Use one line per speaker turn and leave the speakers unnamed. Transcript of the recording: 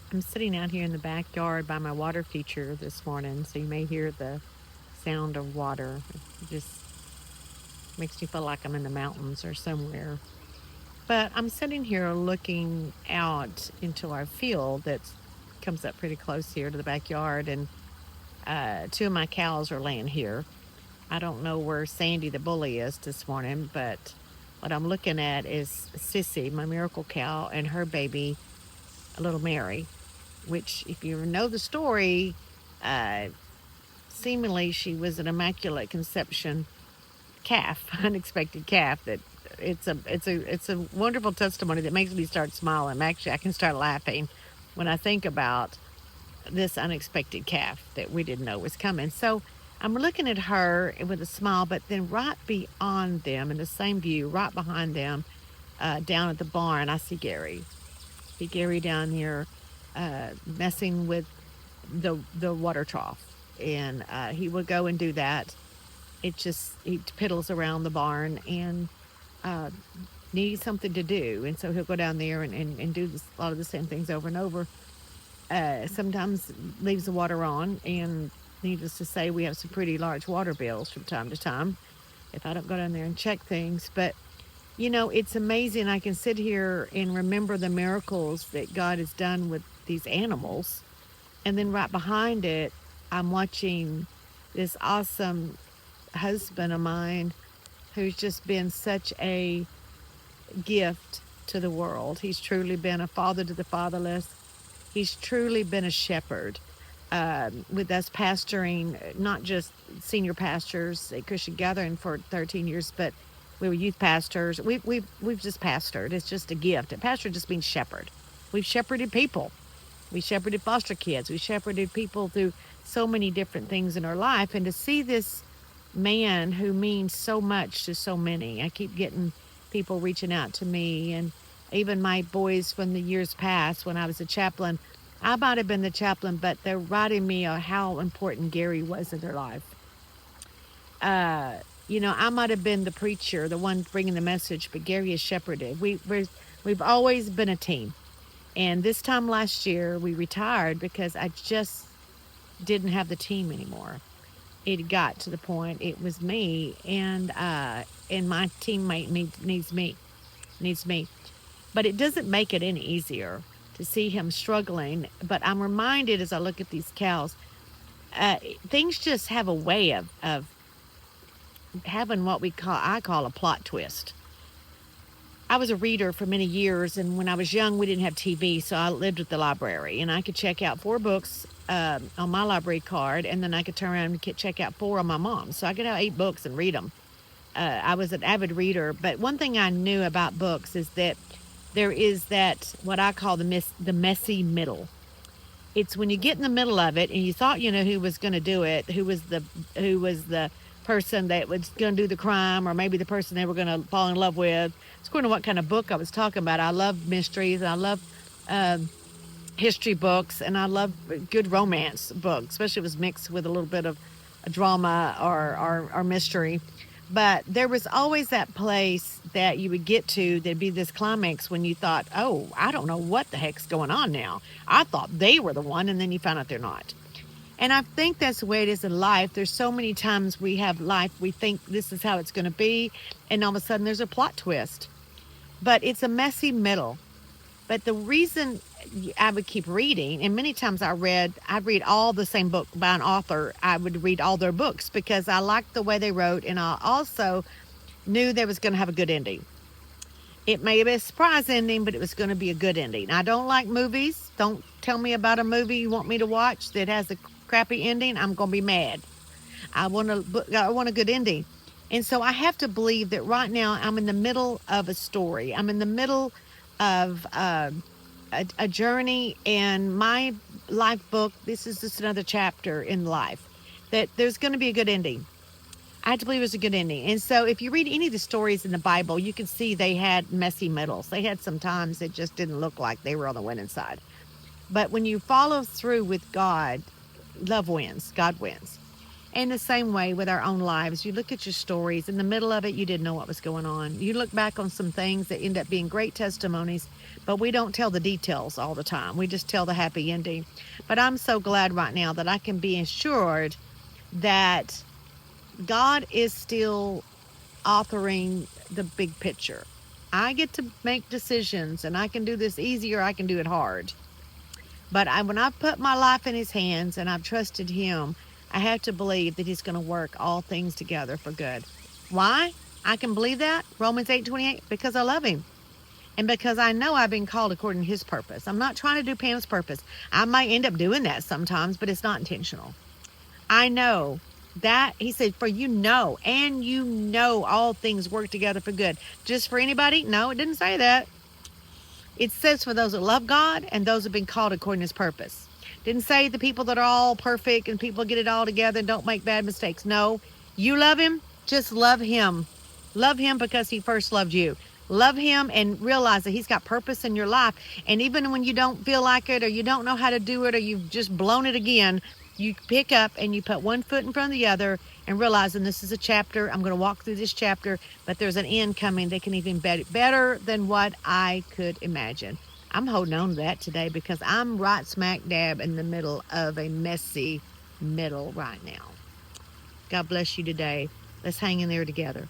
I'm sitting out here in the backyard by my water feature this morning, so you may hear the sound of water. It just makes me feel like I'm in the mountains or somewhere. But I'm sitting here looking out into our field that comes up pretty close here to the backyard, and two of my cows are laying here. I don't know where Sandy the bully is this morning, but what I'm looking at is Sissy, my miracle cow, and her baby, little Mary, which, if you know the story, uh, seemingly she was an immaculate conception calf, unexpected calf. That it's a wonderful testimony that makes me start smiling. Actually, I can start laughing when I think about this unexpected calf that we didn't know was coming. So I'm looking at her with a smile, but then right beyond them, in the same view, right behind them, down at the barn, I see Gary. See Gary down here messing with the water trough, and he would go and do that. He piddles around the barn and uh, needs something to do, and so he'll go down there and do a lot of the same things over and over. Sometimes leaves the water on, and needless to say, we have some pretty large water bills from time to time if I don't go down there and check things. But it's amazing. I can sit here and remember the miracles that God has done with these animals. And then right behind it, I'm watching this awesome husband of mine who's just been such a gift to the world. He's truly been a father to the fatherless. He's truly been a shepherd. With us pastoring, not just senior pastors at Christian Gathering for 13 years, but we were youth pastors. We've just pastored. It's just a gift. A pastor just means shepherd. We've shepherded people. We shepherded foster kids. We shepherded people through so many different things in our life. And to see this man who means so much to so many, I keep getting people reaching out to me, and even my boys from the years past when I was a chaplain. I might have been the chaplain, but they're writing me how important Gary was in their life. I might have been the preacher, the one bringing the message, but Gary is shepherded. We've always been a team. And this time last year, we retired because I just didn't have the team anymore. It got to the point it was me, and my teammate needs me. But it doesn't make it any easier to see him struggling. But I'm reminded as I look at these cows, uh, things just have a way of having what I call a plot twist. I was a reader for many years, and when I was young, we didn't have TV, so I lived at the library, and I could check out four books on my library card, and then I could turn around and check out four on my mom's, so I could have 8 books and read them. I was an avid reader, but one thing I knew about books is that there is that what I call the messy middle. It's when you get in the middle of it and you thought you know who was going to do it, who was the person that was going to do the crime, or maybe the person they were going to fall in love with. It's according to what kind of book I was talking about. I love mysteries, and I love um history books, and I love good romance books, especially if it's mixed with a little bit of a drama or mystery. But there was always that place that you would get to, there'd be this climax when you thought, oh, I don't know what the heck's going on now. I thought they were the one, and then you found out they're not. And I think that's the way it is in life. There's so many times we have life, we think this is how it's going to be, and all of a sudden there's a plot twist. But it's a messy middle. But the reason I would keep reading, and many times I'd read all the same book by an author. I would read all their books because I liked the way they wrote, and I also knew they was going to have a good ending. It may be a surprise ending, but it was going to be a good ending. I don't like movies. Don't tell me about a movie you want me to watch that has a crappy ending. I'm going to be mad. I want a good ending. And so I have to believe that right now I'm in the middle of a story. I'm in the middle of a journey, and my life book. This is just another chapter in life. That there's going to be a good ending. I had to believe it was a good ending. And so if you read any of the stories in the Bible, you can see they had messy middles. They had some times that just didn't look like they were on the winning side. But when you follow through with God, love wins. God wins. And the same way with our own lives. You look at your stories, in the middle of it, you didn't know what was going on. You look back on some things that end up being great testimonies, but we don't tell the details all the time. We just tell the happy ending. But I'm so glad right now that I can be assured that God is still authoring the big picture. I get to make decisions, and I can do this easy or I can do it hard. But when I've put my life in his hands and I've trusted him, I have to believe that he's going to work all things together for good. Why? I can believe that. Romans 8:28, because I love him. And because I know I've been called according to his purpose. I'm not trying to do Pam's purpose. I might end up doing that sometimes, but it's not intentional. I know that he said, for and you know all things work together for good. Just for anybody? No, it didn't say that. It says for those that love God and those that have been called according to his purpose. Didn't say the people that are all perfect and people get it all together and don't make bad mistakes. No, you love him, just love him. Love him because he first loved you. Love him and realize that he's got purpose in your life. And even when you don't feel like it or you don't know how to do it or you've just blown it again, you pick up and you put one foot in front of the other and realizing this is a chapter. I'm going to walk through this chapter, but there's an end coming that can even be better than what I could imagine. I'm holding on to that today because I'm right smack dab in the middle of a messy middle right now. God bless you today. Let's hang in there together.